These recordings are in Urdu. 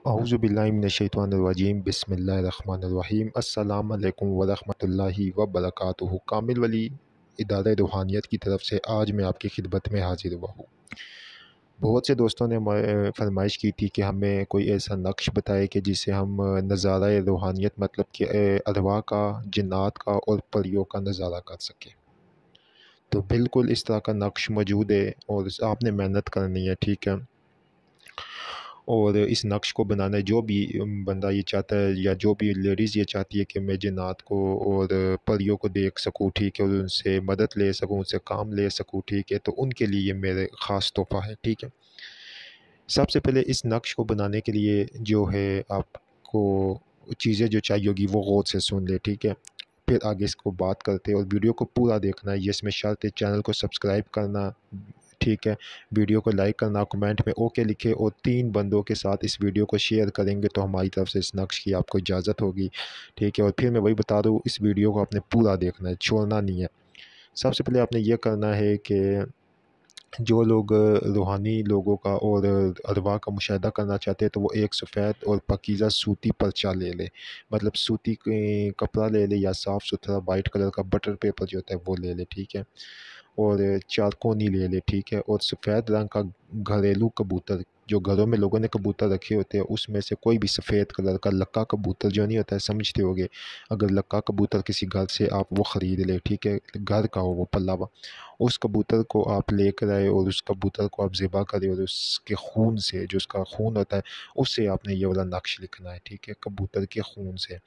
اعوذ باللہ من الشیطان الرجیم بسم اللہ الرحمن الرحیم السلام علیکم ورحمۃ اللہ وبرکاتہ۔ کامل ولی ادارہ روحانیت کی طرف سے آج میں آپ کی خدمت میں حاضر ہوا ہوں۔ بہت سے دوستوں نے فرمائش کی تھی کہ ہمیں کوئی ایسا نقش بتائے کہ جس سے ہم نظارہ روحانیت مطلب کہ ارواح کا، جنات کا اور پریوں کا نظارہ کر سکیں۔ تو بالکل اس طرح کا نقش موجود ہے اور آپ نے محنت کرنی ہے، ٹھیک ہے۔ اور اس نقش کو بنانا ہے، جو بھی بندہ یہ چاہتا ہے یا جو بھی لیڈیز یہ چاہتی ہے کہ میں جنات کو اور پریوں کو دیکھ سکوں، ٹھیک ہے، اور ان سے مدد لے سکوں، ان سے کام لے سکوں، ٹھیک ہے، تو ان کے لیے یہ میرے خاص تحفہ ہے، ٹھیک ہے۔ سب سے پہلے اس نقش کو بنانے کے لیے جو ہے آپ کو چیزیں جو چاہیے ہوگی وہ غور سے سن لے، ٹھیک ہے۔ پھر آگے اس کو بات کرتے اور ویڈیو کو پورا دیکھنا ہے، یہ اس میں شرط ہے۔ چینل کو سبسکرائب کرنا، ٹھیک ہے، ویڈیو کو لائک کرنا، کمنٹ میں اوکے لکھے اور 3 بندوں کے ساتھ اس ویڈیو کو شیئر کریں گے تو ہماری طرف سے اس نقش کی آپ کو اجازت ہوگی، ٹھیک ہے۔ اور پھر میں وہی بتا دوں، اس ویڈیو کو آپ نے پورا دیکھنا ہے، چھوڑنا نہیں ہے۔ سب سے پہلے آپ نے یہ کرنا ہے کہ جو لوگ روحانی لوگوں کا اور ارواح کا مشاہدہ کرنا چاہتے ہیں تو وہ ایک سفید اور پاکیزہ سوتی پرچہ لے لے، مطلب سوتی کپڑا لے لے یا صاف ستھرا وائٹ کلر کا بٹر پیپر جو ہوتا ہے وہ لے لے، ٹھیک ہے، اور چارکونی لے لے، ٹھیک ہے، اور سفید رنگ کا گھریلو کبوتر جو گھروں میں لوگوں نے کبوتر رکھے ہوتے ہیں اس میں سے کوئی بھی سفید کلر کا لکا کبوتر جو نہیں ہوتا ہے، سمجھتے ہوگے، اگر لکا کبوتر کسی گھر سے آپ وہ خرید لے، ٹھیک ہے، گھر کا ہو وہ پلا ہوا، اس کبوتر کو آپ لے کر آئے اور اس کبوتر کو آپ ذبح کرے اور اس کے خون سے، جو اس کا خون ہوتا ہے اس سے آپ نے یہ والا نقش لکھنا ہے، ٹھیک ہے، کبوتر کے خون سے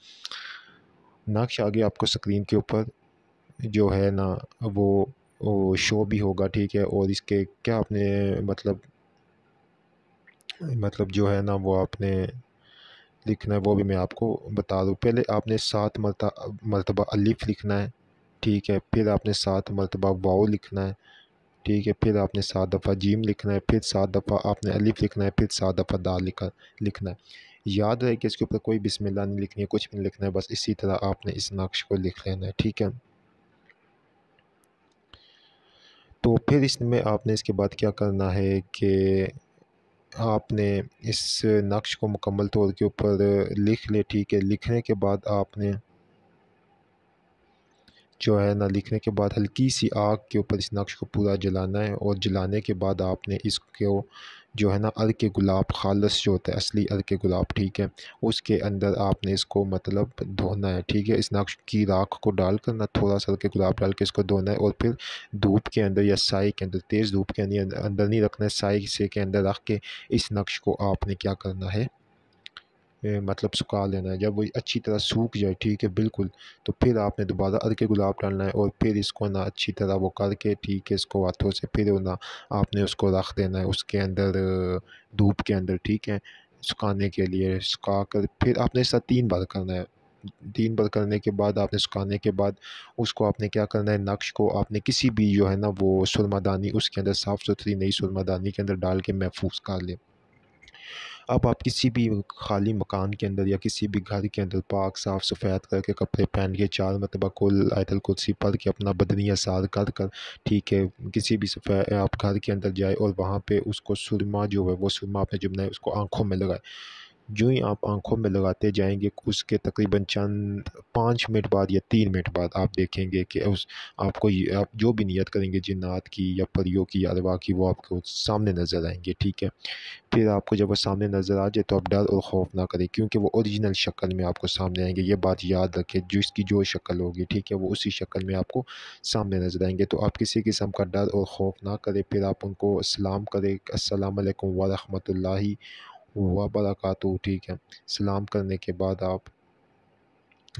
نقش آگے آپ کو سکرین کے اوپر جو ہے نا وہ شو بھی ہوگا، ٹھیک ہے۔ اور اس کے کیا آپ نے مطلب جو ہے نا وہ آپ نے لکھنا ہے وہ بھی میں آپ کو بتا دوں۔ پہلے آپ نے 7 مرتبہ الف لکھنا ہے، ٹھیک ہے، پھر آپ نے 7 مرتبہ واؤ لکھنا ہے، ٹھیک ہے، پھر آپ نے 7 دفعہ جیم لکھنا ہے، پھر 7 دفعہ آپ نے الف لکھنا ہے، پھر 7 دفعہ دال لکھنا ہے۔ یاد رہے کہ اس کے اوپر کوئی بسم اللہ نہیں لکھنی ہے، کچھ بھی نہیں لکھنا ہے، بس اسی طرح آپ نے اس نقش کو لکھ لینا ہے، ٹھیک ہے۔ تو پھر اس میں آپ نے اس کے بعد کیا کرنا ہے کہ آپ نے اس نقش کو مکمل طور کے اوپر لکھ لے، ٹھیک ہے۔ لکھنے کے بعد آپ نے جو ہے نا لکھنے کے بعد ہلکی سی آگ کے اوپر اس نقش کو پورا جلانا ہے، اور جلانے کے بعد آپ نے اس کو جو ہے نا عرق گلاب خالص جو ہوتا ہے اصلی عرق گلاب، ٹھیک ہے، اس کے اندر آپ نے اس کو مطلب دھونا ہے، ٹھیک ہے۔ اس نقش کی راکھ کو ڈال کر نا تھوڑا سا عرق گلاب ڈال کے اس کو دھونا ہے، اور پھر دھوپ کے اندر یا سائے کے اندر، تیز دھوپ کے اندر نہیں رکھنا ہے، سائے سے کے اندر رکھ کے اس نقش کو آپ نے کیا کرنا ہے، مطلب سکھا لینا ہے۔ جب وہ اچھی طرح سوکھ جائے، ٹھیک ہے، بالکل، تو پھر آپ نے دوبارہ عرق گلاب ڈالنا ہے، اور پھر اس کو نا اچھی طرح وہ کر کے، ٹھیک ہے، اس کو ہاتھوں سے پھر نا آپ نے اس کو رکھ دینا ہے اس کے اندر، دھوپ کے اندر، ٹھیک ہے، سکھانے کے لیے۔ سکھا کر پھر آپ نے ایسا 3 بار کرنا ہے۔ 3 بار کرنے کے بعد آپ نے سکھانے کے بعد اس کو آپ نے کیا کرنا ہے، نقش کو آپ نے کسی بھی جو ہے نا وہ سرما دانی اس کے اندر صاف ستھری نئی سرما دانی کے اندر ڈال کے محفوظ کر لیں۔ اب آپ کسی بھی خالی مکان کے اندر یا کسی بھی گھر کے اندر پاک صاف سفید کر کے کپڑے پہن کے 4 مرتبہ کل آیت الکرسی پڑھ کے اپنا بدنی اثار کر کر، ٹھیک ہے، کسی بھی آپ گھر کے اندر جائے اور وہاں پہ اس کو سرما جو ہے وہ سرما آپ نے جب بنایا اس کو آنکھوں میں لگائے۔ جو ہی آپ آنکھوں میں لگاتے جائیں گے اس کے تقریباً چند 5 منٹ بعد یا 3 منٹ بعد آپ دیکھیں گے کہ آپ کو آپ جو بھی نیت کریں گے جنات کی یا پریوں کی یا ارواح کی وہ آپ کو سامنے نظر آئیں گے، ٹھیک ہے۔ پھر آپ کو جب وہ سامنے نظر آ جائے تو آپ ڈر اور خوف نہ کریں، کیونکہ وہ اوریجنل شکل میں آپ کو سامنے آئیں گے، یہ بات یاد رکھیں، اس کی جو شکل ہوگی، ٹھیک ہے، وہ اسی شکل میں آپ کو سامنے نظر آئیں گے۔ تو آپ کسی قسم کا ڈر اور خوف نہ کریں، پھر آپ ان کو سلام کریں، السلام علیکم ورحمۃ اللہ وبرکاتہ، ٹھیک ہے۔ سلام کرنے کے بعد آپ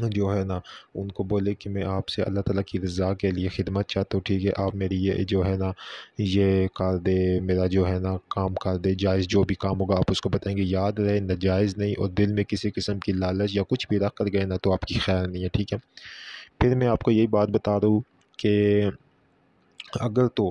جو ہے نا ان کو بولے کہ میں آپ سے اللہ تعالیٰ کی رضا کے لیے خدمت چاہتا ہوں، ٹھیک ہے، آپ میری یہ جو ہے نا یہ کر دے، میرا جو ہے نا کام کر دے، جائز جو بھی کام ہوگا آپ اس کو بتائیں گے، یاد رہے ناجائز نہیں، اور دل میں کسی قسم کی لالچ یا کچھ بھی رکھ کر گئے نا تو آپ کی خیر نہیں ہے، ٹھیک ہے۔ پھر میں آپ کو یہی بات بتا دوں کہ اگر تو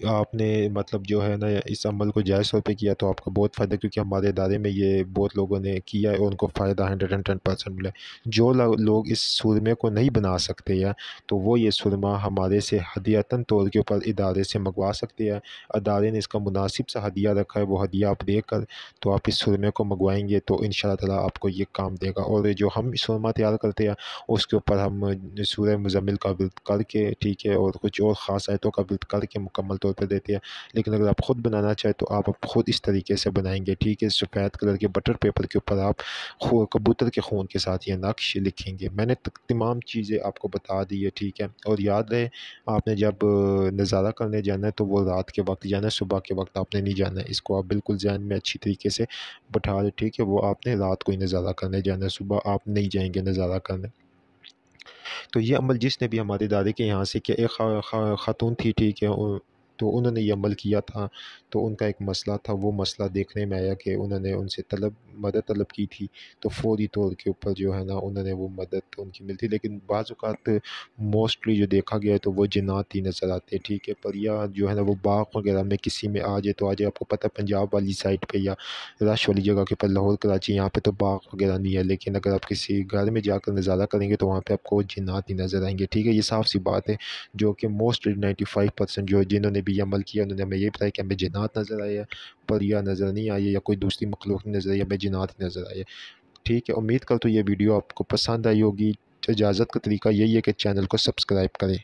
آپ نے مطلب جو ہے نا اس عمل کو جائز طور پہ کیا تو آپ کا بہت فائدہ، کیونکہ ہمارے ادارے میں یہ بہت لوگوں نے کیا ہے اور ان کو فائدہ 110% ملا ہے۔ جو لوگ اس سرمے کو نہیں بنا سکتے یا تو وہ یہ سرما ہمارے سے ہدیتاً طور کے اوپر ادارے سے منگوا سکتے ہیں۔ ادارے نے اس کا مناسب سا ہدیہ رکھا ہے، وہ ہدیہ آپ دے کر تو آپ اس سرمے کو منگوائیں گے تو ان شاء اللہ تعالیٰ آپ کو یہ کام دے گا۔ اور جو ہم سرما تیار کرتے ہیں اس کے اوپر ہم سورہ مزمل کا ورد کر کے ٹھیک ہے، اور کچھ اور خاص آیتوں کا ورد کر کے مکمل طور پہ دیتے ہیں۔ لیکن اگر آپ خود بنانا چاہیں تو آپ خود اس طریقے سے بنائیں گے، ٹھیک ہے۔ سفید کلر کے بٹر پیپر کے اوپر آپ کبوتر کے خون کے ساتھ یہ نقش لکھیں گے۔ میں نے تمام چیزیں آپ کو بتا دی ہے، ٹھیک ہے۔ اور یاد رہے آپ نے جب نظارہ کرنے جانا ہے تو وہ رات کے وقت جانا ہے، صبح کے وقت آپ نے نہیں جانا ہے۔ اس کو آپ بالکل ذہن میں اچھی طریقے سے بٹھا لیں، ٹھیک ہے۔ وہ آپ نے رات کو ہی نظارہ کرنے جانا ہے، صبح آپ نہیں جائیں گے نظارہ کرنے۔ تو یہ عمل جس نے بھی ہمارے دادے کے یہاں سے کیا، ایک خاتون تھی، ٹھیک ہے، تو انہوں نے یہ عمل کیا تھا۔ تو ان کا ایک مسئلہ تھا، وہ مسئلہ دیکھنے میں آیا کہ انہوں نے ان سے مدد طلب کی تھی، تو فوری طور کے اوپر جو ہے نا انہوں نے وہ مدد ان کی ملتی۔ لیکن بعض اوقات موسٹلی جو دیکھا گیا ہے تو وہ جنات ہی نظر آتے ہیں، ٹھیک ہے۔ پر یا جو ہے نا وہ باغ وغیرہ میں کسی میں آ جائے تو آ جائے، آپ کو پتہ ہے پنجاب والی سائڈ پہ یا رش والی جگہ کے اوپر، لاہور کراچی، یہاں پہ تو باغ وغیرہ نہیں ہے، لیکن اگر آپ کسی گھر میں جا کر نظارہ کریں گے تو وہاں پہ آپ کو جنات ہی نظر آئیں گے، ٹھیک ہے۔ یہ صاف سی بات ہے، جو کہ موسٹلی 95% جو جنہوں نے بھی یہ عمل کیا انہوں نے ہمیں یہ بتایا کہ ہمیں جنات نظر آئے ہیں، پریا نظر نہیں آئی ہے، یا کوئی دوسری مخلوق نہیں نظر آئی، ہمیں جنات ہی نظر آئے ہیں، ٹھیک ہے۔ امید کرتا ہوں یہ ویڈیو آپ کو پسند آئی ہوگی۔ اجازت کا طریقہ یہی ہے کہ چینل کو سبسکرائب کریں۔